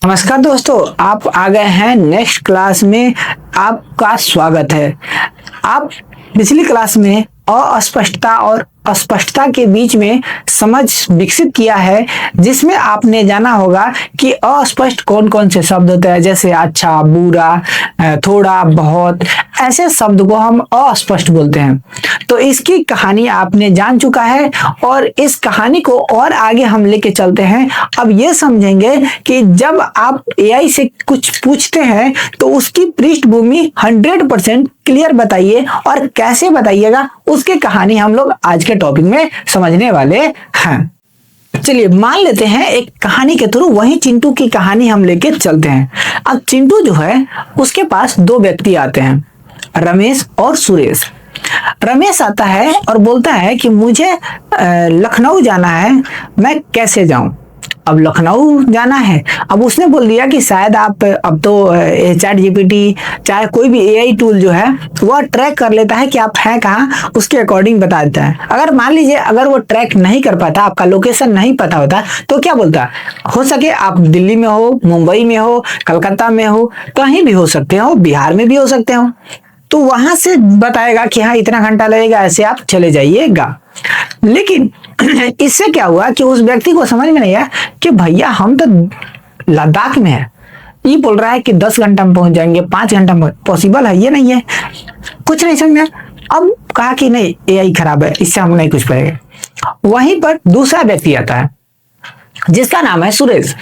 नमस्कार दोस्तों, आप आ गए हैं नेक्स्ट क्लास में। आपका स्वागत है। आप पिछली क्लास में अस्पष्टता और अस्पष्टता के बीच में समझ विकसित किया है, जिसमें आपने जाना होगा कि अस्पष्ट कौन कौन से शब्द होते हैं, जैसे अच्छा, बुरा, थोड़ा, बहुत, ऐसे शब्द को हम अस्पष्ट बोलते हैं। तो इसकी कहानी आपने जान चुका है और इस कहानी को और आगे हम लेके चलते हैं। अब ये समझेंगे कि जब आप एआई से कुछ पूछते हैं तो उसकी पृष्ठभूमि 100% क्लियर बताइए, और कैसे बताइएगा उसकी कहानी हम लोग आज के टॉपिक में समझने वाले हैं। चलिए मान लेते हैं एक कहानी के थ्रू वही चिंटू की कहानी हम लेके चलते हैं। अब चिंटू जो है उसके पास दो व्यक्ति आते हैं, रमेश और सुरेश। रमेश आता है और बोलता है कि मुझे लखनऊ जाना है, मैं कैसे जाऊं। अब लखनऊ जाना है, अब उसने बोल दिया कि शायद आप, अब तो चैट जीपीटी चाहे कोई भी एआई टूल जो है वह ट्रैक कर लेता है कि आप हैं कहाँ, उसके अकॉर्डिंग बता देता है। अगर मान लीजिए अगर वो ट्रैक नहीं कर पाता, आपका लोकेशन नहीं पता होता, तो क्या बोलता, हो सके आप दिल्ली में हो, मुंबई में हो, कलकत्ता में हो, कहीं भी हो सकते हो, बिहार में भी हो सकते हो, तो वहां से बताएगा कि हाँ इतना घंटा लगेगा, ऐसे आप चले जाइएगा। लेकिन इससे क्या हुआ कि उस व्यक्ति को समझ में नहीं आया कि भैया हम तो लद्दाख में है, ये बोल रहा है कि 10 घंटा में पहुंच जाएंगे, 5 घंटा में, पॉसिबल है ये नहीं है, कुछ नहीं समझा। अब कहा कि नहीं एआई खराब है, इससे हम नहीं कुछ पाएंगे। वहीं पर दूसरा व्यक्ति आता है जिसका नाम है सुरेश।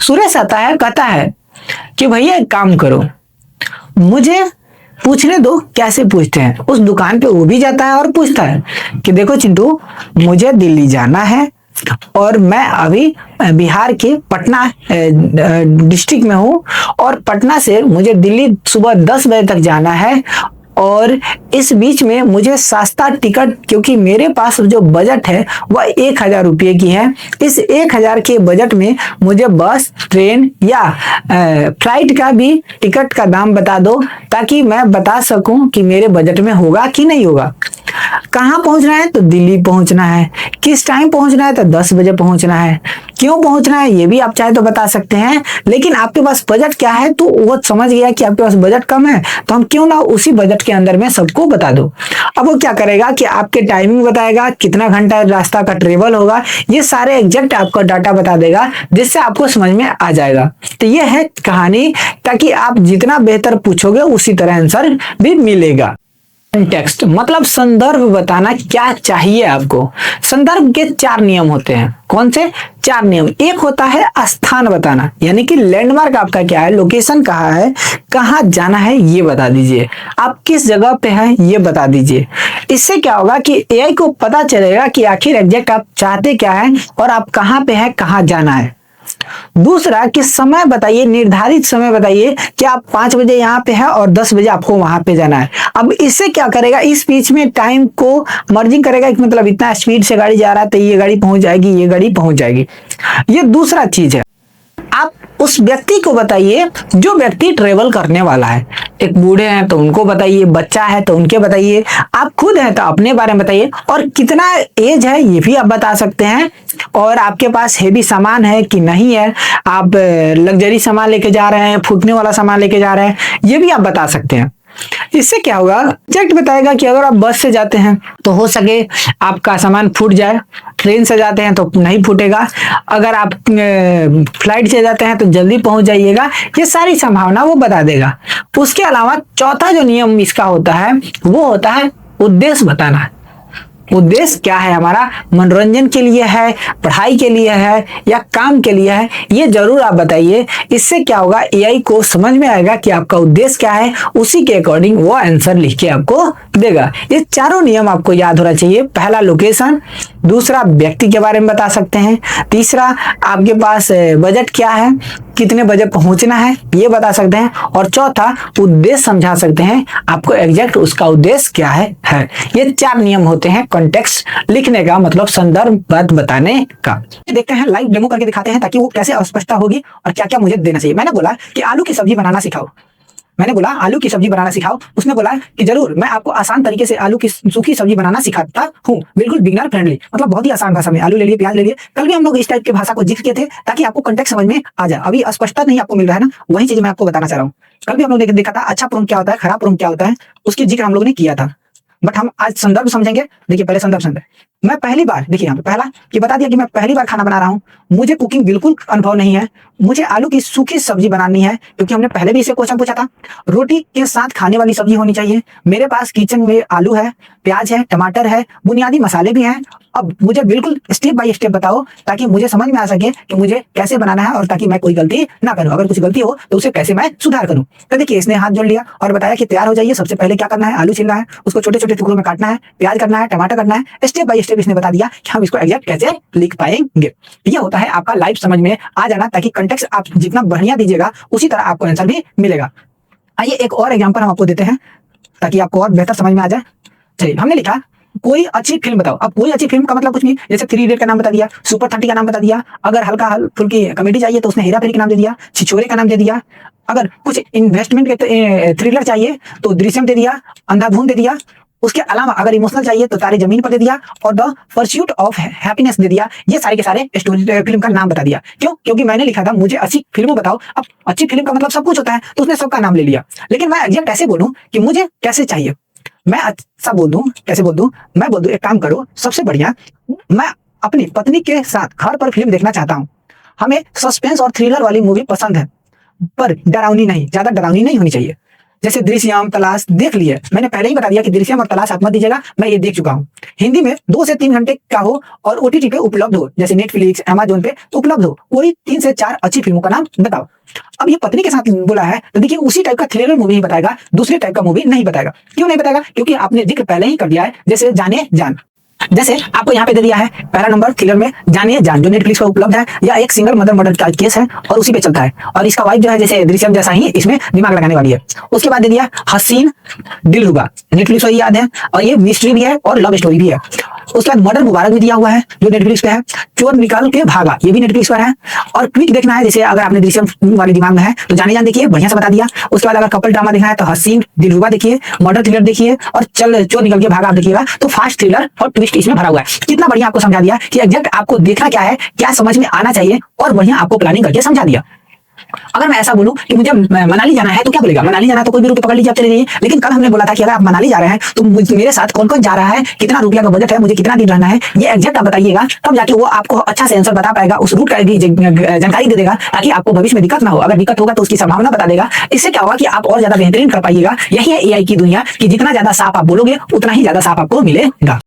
सुरेश आता है, कहता है कि भैया एक काम करो, मुझे पूछने दो कैसे पूछते हैं। उस दुकान पे वो भी जाता है और पूछता है कि देखो चिंटू, मुझे दिल्ली जाना है और मैं अभी बिहार के पटना डिस्ट्रिक्ट में हूँ, और पटना से मुझे दिल्ली सुबह 10 बजे तक जाना है, और इस बीच में मुझे सस्ता टिकट, क्योंकि मेरे पास जो बजट है वह 1000 रुपये की है, इस 1000 के बजट में मुझे बस, ट्रेन या फ्लाइट का भी टिकट का दाम बता दो, ताकि मैं बता सकूं कि मेरे बजट में होगा कि नहीं होगा। कहाँ पहुंचना है, तो दिल्ली पहुंचना है। किस टाइम पहुंचना है, तो 10 बजे पहुंचना है। क्यों पहुंचना है ये भी आप चाहे तो बता सकते हैं, लेकिन आपके पास बजट क्या है, तो वो समझ गया कि आपके पास बजट कम है, तो हम क्यों ना उसी बजट के अंदर में सबको बता दो। अब वो क्या करेगा कि आपके टाइमिंग बताएगा, कितना घंटा रास्ता का ट्रेवल होगा, ये सारे एग्जैक्ट आपका डाटा बता देगा, जिससे आपको समझ में आ जाएगा। तो ये है कहानी, ताकि आप जितना बेहतर पूछोगे उसी तरह आंसर भी मिलेगा। टेक्स्ट मतलब संदर्भ बताना क्या चाहिए आपको। संदर्भ के 4 नियम होते हैं। कौन से 4 नियम? एक होता है स्थान बताना, यानी कि लैंडमार्क आपका क्या है, लोकेशन कहाँ है, कहाँ जाना है ये बता दीजिए, आप किस जगह पे हैं ये बता दीजिए। इससे क्या होगा कि एआई को पता चलेगा कि आखिर एग्जैक्ट आप चाहते क्या है और आप कहाँ पे हैं, कहाँ जाना है। दूसरा कि समय बताइए, निर्धारित समय बताइए कि आप 5 बजे यहाँ पे है और 10 बजे आपको वहां पे जाना है। अब इससे क्या करेगा, इस बीच में टाइम को मर्जिंग करेगा कि मतलब इतना स्पीड से गाड़ी जा रहा है तो ये गाड़ी पहुंच जाएगी, ये गाड़ी पहुंच जाएगी। ये दूसरा चीज है। आप उस व्यक्ति को बताइए जो व्यक्ति ट्रेवल करने वाला है। एक बूढ़े हैं तो उनको बताइए, बच्चा है तो उनके बताइए, आप खुद हैं तो अपने बारे में बताइए, और कितना एज है ये भी आप बता सकते हैं, और आपके पास हेवी सामान है कि नहीं है, आप लग्जरी सामान लेके जा रहे हैं, फूकने वाला सामान लेके जा रहे हैं, ये भी आप बता सकते हैं। इससे क्या होगा, एग्जैक्ट बताएगा कि अगर आप बस से जाते हैं तो हो सके आपका सामान फूट जाए, ट्रेन से जाते हैं तो नहीं फूटेगा, अगर आप फ्लाइट से जाते हैं तो जल्दी पहुंच जाइएगा, ये सारी संभावना वो बता देगा। उसके अलावा चौथा जो नियम इसका होता है वो होता है उद्देश्य बताना। उद्देश्य क्या है हमारा, मनोरंजन के लिए है, पढ़ाई के लिए है, या काम के लिए है, ये जरूर आप बताइए। इससे क्या होगा, एआई को समझ में आएगा कि आपका उद्देश्य क्या है, उसी के अकॉर्डिंग वो आंसर लिख के आपको देगा। ये चारों नियम आपको याद होना चाहिए। पहला लोकेशन, दूसरा व्यक्ति के बारे में बता सकते हैं, तीसरा आपके पास बजट क्या है, कितने बजे पहुंचना है ये बता सकते हैं, और चौथा उद्देश्य समझा सकते हैं आपको एग्जैक्ट उसका उद्देश्य क्या है। ये 4 नियम होते हैं कॉन्टेक्स्ट लिखने का, मतलब संदर्भ बात बताने का। देखते हैं, लाइव डेमो करके दिखाते हैं ताकि वो कैसे अस्पष्टता होगी और क्या क्या मुझे देना चाहिए। मैंने बोला कि आलू की सब्जी बनाना सिखाओ, मैंने बोला आलू की सब्जी बनाना सिखाओ, उसने बोला कि जरूर मैं आपको आसान तरीके से आलू की सूखी सब्जी बनाना सिखाता हूँ, बिल्कुल बिगिनर फ्रेंडली, मतलब बहुत ही आसान भाषा में। आलू ले लिए, प्याज ले लिए। कल भी हम लोग इस टाइप की भाषा को जिक्र किए थे ताकि आपको कंटेक्ट समझ में आ जाए। अभी अस्पष्टता नहीं आपको मिल रहा है ना, वही चीज मैं आपको बताना चाह रहा हूँ। कल भी हम लोग देखा था अच्छा प्रोम क्या होता है, खराब प्रोम क्या होता है, उसकी जिक्र हम लोग ने किया था। बट हम आज संदर्भ समझेंगे। देखिए पहले संदर्भ समझे। मैं पहली बार, देखिए यहाँ पे पहला कि बता दिया कि मैं पहली बार खाना बना रहा हूँ, मुझे कुकिंग बिल्कुल अनुभव नहीं है, मुझे आलू की सूखी सब्जी बनानी है, क्योंकि हमने पहले भी इसे क्वेश्चन पूछा था। रोटी के साथ खाने वाली सब्जी होनी चाहिए। मेरे पास किचन में आलू है, प्याज है, टमाटर है, बुनियादी मसाले भी हैं। अब मुझे बिल्कुल स्टेप बाय स्टेप बताओ ताकि मुझे समझ में आ सके कि मुझे कैसे बनाना है और ताकि मैं कोई गलती ना करूं। अगर कुछ गलती हो तो उसे कैसे मैं सुधार करूं। तो देखिए इसने हाथ जोड़ लिया और बताया कि तैयार हो जाइए। सबसे पहले क्या करना है, आलू छीलना है, उसको छोटे छोटे टुकड़ों में काटना है, प्याज करना है, टमाटर करना है। स्टेप बाय स्टेप इसने बता दिया कि हम इसको एग्जैक्ट कैसे लिख पाएंगे। यह होता है आपका लाइफ समझ में आ जाना, ताकि कंटेक्स्ट आप जितना बढ़िया दीजिएगा उसी तरह आपको आंसर भी मिलेगा। आइए एक और एग्जाम्पल हम आपको देते हैं ताकि आपको और बेहतर समझ में आ जाए। चलिए हमने लिखा कोई अच्छी फिल्म बताओ। अब कोई अच्छी फिल्म का मतलब कुछ नहीं, जैसे 3 इडियट का नाम बता दिया, सुपर 30 का नाम बता दिया। अगर हल्का फुल्की कॉमेडी चाहिए तो उसने हेरा फेरी का नाम दे दिया, छिछोरे का नाम दे दिया। अगर कुछ इन्वेस्टमेंट के थ्रिलर चाहिए तो दृश्यम दे दिया, अंधाधुन दे दिया। उसके अलावा अगर इमोशनल चाहिए तो तारे जमीन पर दे दिया और द परस्यूट ऑफ हैप्पीनेस दे दिया। ये सारे के सारे स्टोरी फिल्म का नाम बता दिया। क्यों? क्योंकि मैंने लिखा था मुझे अच्छी फिल्म बताओ। अब अच्छी फिल्म का मतलब सब कुछ होता है, तो उसने सबका नाम ले लिया। लेकिन मैं एग्जैक्ट ऐसे बोलूं कि मुझे कैसे चाहिए, मैं अच्छा बोल दूं, कैसे बोल दूं? मैं बोल दूं एक काम करो, सबसे बढ़िया मैं अपनी पत्नी के साथ घर पर फिल्म देखना चाहता हूं। हमें सस्पेंस और थ्रिलर वाली मूवी पसंद है, पर डरावनी नहीं, ज्यादा डरावनी नहीं होनी चाहिए। जैसे दृश्यम, तलाश देख लिए। मैंने पहले ही बता दिया कि दृश्यम और तलाश आप मत दीजिएगा, मैं ये देख चुका हूँ। हिंदी में 2 से 3 घंटे का हो और ओटीटी पे उपलब्ध हो, जैसे नेटफ्लिक्स, अमेजोन पे उपलब्ध हो। कोई 3 से 4 अच्छी फिल्मों का नाम बताओ। अब ये पत्नी के साथ बोला है तो देखिए उसी टाइप का थ्रिलर मूवी ही बताएगा, दूसरे टाइप का मूवी नहीं बताएगा। क्यों नहीं बताएगा? क्योंकि आपने जिक्र पहले ही कर दिया है। जैसे जाने जान, जैसे आपको यहाँ पे दे दिया है पहला नंबर थ्रिलर में जानिए जान, जो नेटफ्लिक्स पर उपलब्ध है। या एक सिंगल मदर मर्डर का केस है और उसी पे चलता है, और इसका वाइफ जो है जैसे दृश्यम जैसा ही इसमें दिमाग लगाने वाली है। उसके बाद दे दिया हसीन दिलरुबा, नेटफ्लिक्स पर याद है, और ये मिस्ट्री भी है और लव स्टोरी भी है। उसके बाद मर्डर मुबारक भी दिया हुआ है जो नेटफ्लिक्स पे है। चोर निकाल के भागा, ये भी नेटफ्लिक्स पर है। और क्विक देखना है, जैसे अगर आपने दृश्यम वाली दिमाग में है तो जाने जान देखिए, बढ़िया से बता दिया। उसके बाद अगर कपल ड्रामा देखना है तो हसीन दिलरुबा देखिए, मर्डर थ्रिलर देखिए, और चल चोर निकल के भागा आप देखिएगा। तो फास्ट थ्रिलर और ट्विस्ट इसमें भरा हुआ है। कितना बढ़िया आपको समझा दिया कि एग्जैक्ट आपको देखना क्या है, क्या समझ में आना चाहिए, और बढ़िया आपको प्लानिंग करके समझा दिया। अगर मैं ऐसा बोलूं कि मुझे मनाली जाना है तो क्या बोलेगा? मनाली जाना तो कोई भी रूट पकड़ लीजिए, आप चले जाइए। लेकिन कल हमने बोला था कि अगर आप मनाली जा रहे हैं तो मेरे साथ कौन कौन जा रहा है, कितना रुपया का बजट है, मुझे कितना दिन रहना है, ये एग्जैक्ट आप बताइएगा, तब जाके वो आपको अच्छा से आंसर बता पाएगा, उस रूट का भी जानकारी दे देगा, ताकि आपको भविष्य में दिक्कत ना हो। अगर दिक्कत होगा तो उसकी संभावना बता देगा। इससे क्या होगा कि आप और ज्यादा बेहतरीन कर पाइएगा। यही है एआई की दुनिया, कि जितना ज्यादा साफ आप बोलोगे उतना ही ज्यादा साफ आपको मिलेगा।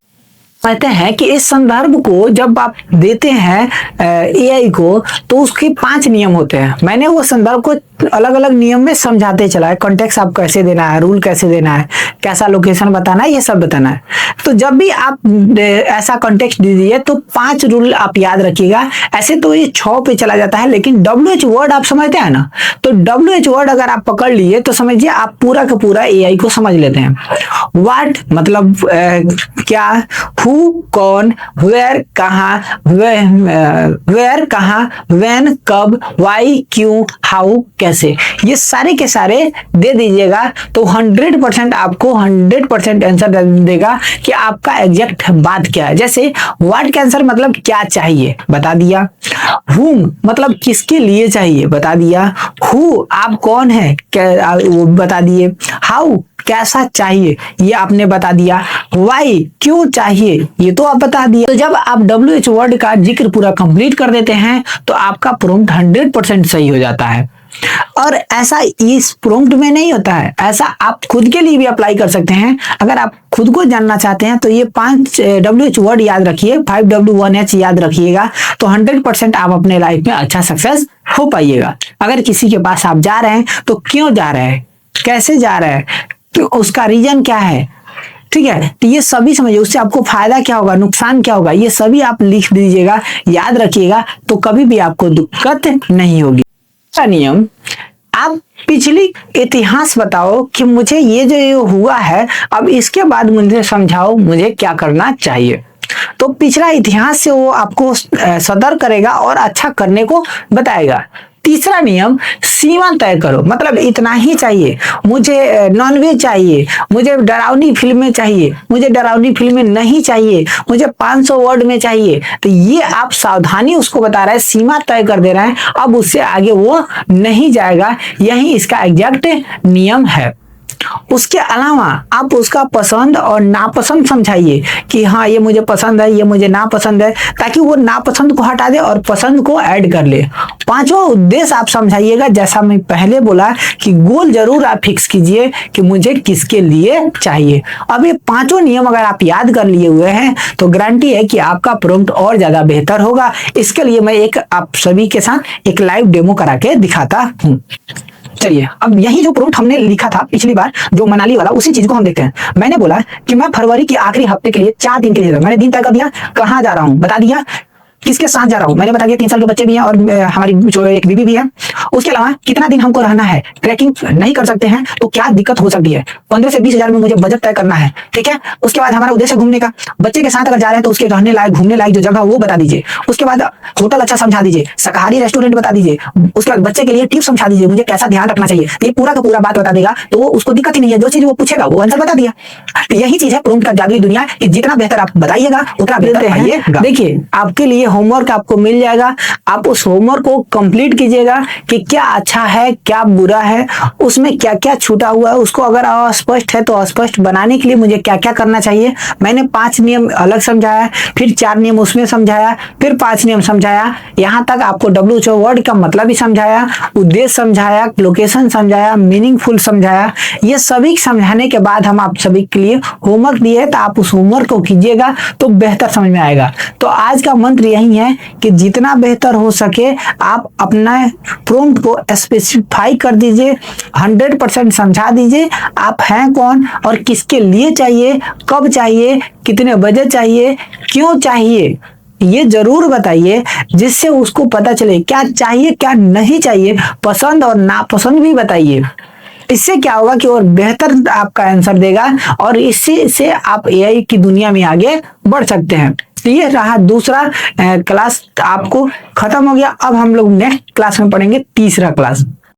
कहते हैं कि इस संदर्भ को जब आप देते हैं एआई को तो उसके 5 नियम होते हैं। मैंने वो संदर्भ को अलग अलग नियम में समझाते चला है। कॉन्टेक्स्ट आप कैसे देना है, रूल कैसे देना है, कैसा लोकेशन बताना है, ये सब बताना है। तो जब भी आप ऐसा कॉन्टेक्स्ट दीजिए तो 5 रूल आप याद रखिएगा। ऐसे तो ये 6 पे चला जाता है, लेकिन WH वर्ड आप समझते हैं ना, तो WH वर्ड अगर आप पकड़ लिए तो समझिए आप पूरा का पूरा एआई को समझ लेते हैं। व्हाट मतलब क्या, हु कौन, वेयर कहाँ, वेयर कहाँ, व्हेन कब, व्हाई क्यों, हाउ कैसे, ये सारे के सारे दे दीजिएगा तो 100% आपको 100% आंसर दे देगा कि आपका एग्जैक्ट बात क्या है। जैसे व्हाट का आंसर मतलब क्या चाहिए बता दिया, हुम मतलब किसके लिए चाहिए बता दिया, हु आप कौन है क्या वो बता दिए, हाउ कैसा चाहिए ये आपने बता दिया, वाई क्यों चाहिए ये तो आप बता दिए। तो जब आप WH वर्ड का जिक्र पूरा कंप्लीट कर देते हैं तो आपका प्रॉम्प्ट 100% सही हो जाता है। और ऐसा इस प्रॉम्प्ट में नहीं होता है, ऐसा आप खुद के लिए भी अप्लाई कर सकते हैं। अगर आप खुद को जानना चाहते हैं तो ये 5 WH वर्ड याद रखिए, 5W1H याद रखिएगा, तो 100% आप अपने लाइफ में अच्छा सक्सेस हो पाइएगा। अगर किसी के पास आप जा रहे हैं तो क्यों जा रहे हैं, कैसे जा रहे हैं, तो उसका रीजन क्या है, ठीक है, तो ये सभी समझिए, उससे आपको फायदा क्या होगा, नुकसान क्या होगा, ये सभी आप लिख दीजिएगा, याद रखिएगा, तो कभी भी आपको दिक्कत नहीं होगी। नियम, आप पिछली इतिहास बताओ कि मुझे ये जो हुआ है, अब इसके बाद मुझे समझाओ मुझे क्या करना चाहिए। तो पिछला इतिहास से वो आपको सदर करेगा और अच्छा करने को बताएगा। तीसरा नियम, सीमा तय करो। मतलब इतना ही चाहिए, मुझे नॉनवेज चाहिए, मुझे डरावनी फिल्में चाहिए, मुझे डरावनी फिल्में नहीं चाहिए, मुझे 500 वर्ड में चाहिए। तो ये आप सावधानी उसको बता रहे हैं, सीमा तय कर दे रहे हैं, अब उससे आगे वो नहीं जाएगा। यही इसका एग्जैक्ट नियम है। उसके अलावा आप उसका पसंद और नापसंद समझाइए कि हाँ ये मुझे पसंद है, ये मुझे नापसंद है, ताकि वो नापसंद को हटा दे और पसंद को ऐड कर ले। पांचवा उद्देश्य आप समझाइएगा, जैसा मैं पहले बोला कि गोल जरूर आप फिक्स कीजिए कि मुझे किसके लिए चाहिए। अब ये पांचों नियम अगर आप याद कर लिए हुए हैं तो गारंटी है कि आपका प्रॉम्प्ट और ज्यादा बेहतर होगा। इसके लिए मैं एक आप सभी के साथ एक लाइव डेमो करा के दिखाता हूँ। चलिए, अब यही जो प्रॉम्प्ट हमने लिखा था पिछली बार जो मनाली वाला, उसी चीज को हम देखते हैं। मैंने बोला कि मैं फरवरी के आखिरी हफ्ते के लिए 4 दिन के लिए, मैंने दिन तय कर दिया, कहाँ जा रहा हूँ बता दिया, किसके साथ जा रहा हूँ मैंने बता दिया, 3 साल के बच्चे भी हैं और हमारी जो एक बीबी भी है। उसके अलावा कितना दिन हमको रहना है, ट्रैकिंग नहीं कर सकते हैं तो क्या दिक्कत हो सकती है, 15 से 20 हजार में मुझे बजट तय करना है, ठीक है। उसके बाद हमारा उद्देश्य घूमने का, बच्चे के साथ अगर जा रहे हैं तो उसके रहने लायक घूमने लायक जो जगह वो बता दीजिए। उसके बाद होटल अच्छा समझा दीजिए, शाकाहारी रेस्टोरेंट बता दीजिए। उसके बाद बच्चे के लिए टिप्स समझा दीजिए, मुझे कैसा ध्यान रखना चाहिए। ये पूरा का पूरा बात बता देगा तो वो उसको दिक्कत ही नहीं है, जो चीज वो पूछेगा वो आंसर बता दिया। तो यही चीज है प्रॉम्प्ट का जादुई दुनिया, जितना बेहतर आप बताइएगा उतना बेहतर पाइएगा। देखिए, आपके लिए होमवर्क आपको मिल जाएगा, आप उस होमवर्क को कंप्लीट कीजिएगा कि क्या अच्छा है क्या बुरा है, उसमें क्या क्या छूटा हुआ है, उसको अगर अस्पष्ट है तो अस्पष्ट बनाने के लिए मुझे क्या क्या करना चाहिए। मैंने 5 नियम अलग समझाया, फिर 4 नियम उसमें समझाया, फिर 5 नियम समझाया, यहाँ तक आपको WHO वर्ड का मतलब भी समझाया, उद्देश्य समझाया, लोकेशन समझाया, मीनिंगफुल समझाया। ये सभी समझाने के बाद हम आप सभी के लिए होमवर्क दिए, तो आप उस होमवर्क को कीजिएगा तो बेहतर समझ में आएगा। तो आज का मंत्र यही है कि जितना बेहतर हो सके आप अपना प्रॉम्प्ट को स्पेसिफाई कर दीजिए, 100% समझा दीजिए आप हैं कौन और किसके लिए चाहिए, कब चाहिए, कितने बजे चाहिए, क्यों चाहिए, ये जरूर बताइए, जिससे उसको पता चले क्या चाहिए क्या नहीं चाहिए। पसंद और नापसंद भी बताइए। इससे क्या होगा कि और बेहतर आपका आंसर देगा और इससे आप AI की दुनिया में आगे बढ़ सकते हैं। तो ये रहा दूसरा क्लास, आपको खत्म हो गया। अब हम लोग नेक्स्ट क्लास में पढ़ेंगे तीसरा क्लास।